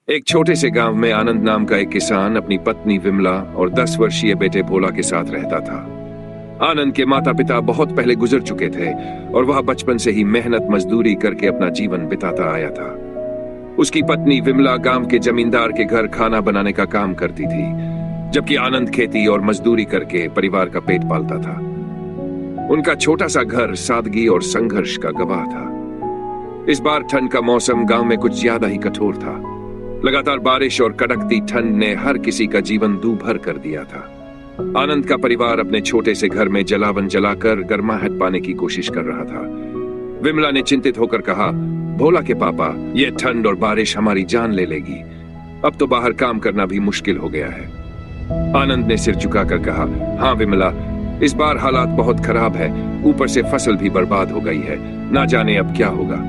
एक छोटे से गांव में आनंद नाम का एक किसान अपनी पत्नी विमला और 10 वर्षीय बेटे भोला के साथ रहता था। आनंद के माता पिता बहुत पहले गुजर चुके थे और वह बचपन से ही मेहनत मजदूरी करके अपना जीवन बिताता आया था। उसकी पत्नी विमला गांव के जमींदार के घर खाना बनाने का काम करती थी, जबकि आनंद खेती और मजदूरी करके परिवार का पेट पालता था। उनका छोटा सा घर सादगी और संघर्ष का गवाह था। इस बार ठंड का मौसम गांव में कुछ ज्यादा ही कठोर था। लगातार बारिश और कड़कती ठंड ने हर किसी का जीवन दूभर कर दिया था। आनंद का परिवार अपने छोटे से घर में जलावन जलाकर गर्माहट पाने की कोशिश कर रहा था। विमला ने चिंतित होकर कहा, भोला के पापा, ये ठंड और बारिश हमारी जान ले लेगी। अब तो बाहर काम करना भी मुश्किल हो गया है। आनंद ने सिर झुकाकर कहा, हाँ विमला, इस बार हालात बहुत खराब है, ऊपर से फसल भी बर्बाद हो गई है, ना जाने अब क्या होगा।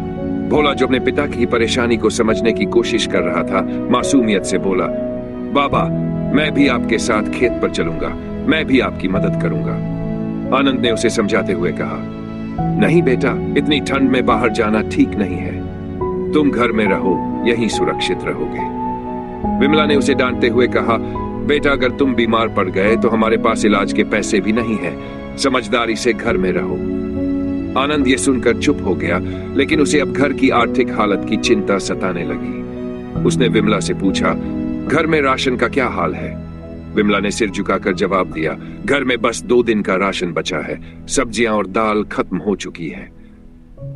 भोला, जो अपने पिता की परेशानी को समझने की कोशिश कर रहा था, मासूमियत से बोला, बाबा, मैं भी आपके साथ खेत पर चलूंगा, मैं भी आपकी मदद करूंगा। आनंद ने उसे समझाते हुए कहा, नहीं बेटा, इतनी ठंड में बाहर जाना ठीक नहीं है, तुम घर में रहो, यहीं सुरक्षित रहोगे। विमला ने उसे डांटते हुए कहा, बेटा, अगर तुम बीमार पड़ गए तो हमारे पास इलाज के पैसे भी नहीं हैं, समझदारी से घर में रहो। आनंद ये सुनकर चुप हो गया, लेकिन उसे अब घर की आर्थिक हालत की चिंता सताने लगी। उसने विमला से पूछा, घर में राशन का क्या हाल है? विमला ने सिर झुकाकर जवाब दिया, घर में बस 2 दिन का राशन बचा है, सब्जियां और दाल खत्म हो चुकी है।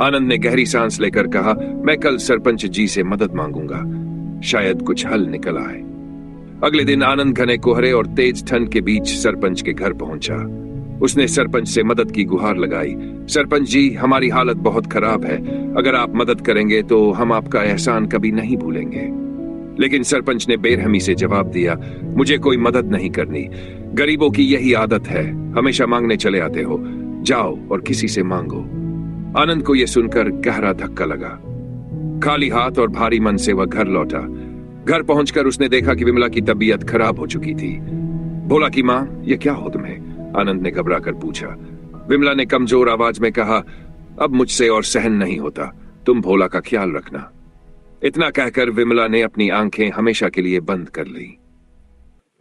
आनंद ने गहरी सांस लेकर कहा, मैं कल सरपंच जी से मदद मांगूंगा, शायद कुछ हल निकल आए। अगले दिन आनंद घने कोहरे और तेज ठंड के बीच सरपंच के घर पहुंचा। उसने सरपंच से मदद की गुहार लगाई, सरपंच जी, हमारी हालत बहुत खराब है, अगर आप मदद करेंगे तो हम आपका एहसान कभी नहीं भूलेंगे। लेकिन सरपंच ने बेरहमी से जवाब दिया, मुझे कोई मदद नहीं करनी, गरीबों की यही आदत है, हमेशा मांगने चले आते हो, जाओ और किसी से मांगो। आनंद को यह सुनकर गहरा धक्का लगा। खाली हाथ और भारी मन से वह घर लौटा। घर पहुंचकर उसने देखा कि विमला की तबीयत खराब हो चुकी थी। भोला की मां, यह क्या हो तुम्हें? आनंद ने घबरा कर पूछा। विमला ने कमजोर आवाज में कहा, अब मुझसे और सहन नहीं होता, तुम भोला का ख्याल रखना। इतना कहकर विमला ने अपनी आंखें हमेशा के लिए बंद कर ली।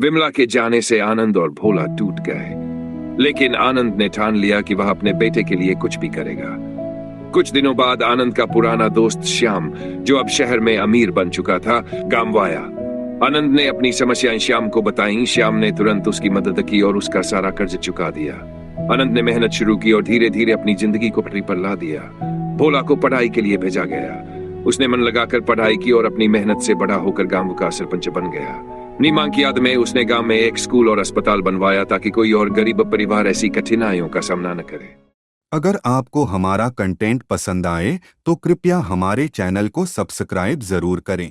विमला के जाने से आनंद और भोला टूट गए, लेकिन आनंद ने ठान लिया कि वह अपने बेटे के लिए कुछ भी करेगा। कुछ दिनों बाद आनंद का पुराना दोस्त श्याम, जो अब शहर में अमीर बन चुका था, गांव आया। आनंद ने अपनी समस्याएं श्याम को बताईं। श्याम ने तुरंत उसकी मदद की और उसका सारा कर्ज चुका दिया। आनंद ने मेहनत शुरू की और धीरे धीरे अपनी जिंदगी को पटरी पर ला दिया। भोला को पढ़ाई के लिए भेजा गया। उसने मन लगाकर पढ़ाई की और अपनी मेहनत से बड़ा होकर गांव का सरपंच बन गया। अपनी मां की याद में उसने गांव में एक स्कूल और अस्पताल बनवाया, ताकि कोई और गरीब परिवार ऐसी कठिनाइयों का सामना न करे। अगर आपको हमारा कंटेंट पसंद आए तो कृपया हमारे चैनल को सब्सक्राइब जरूर करें।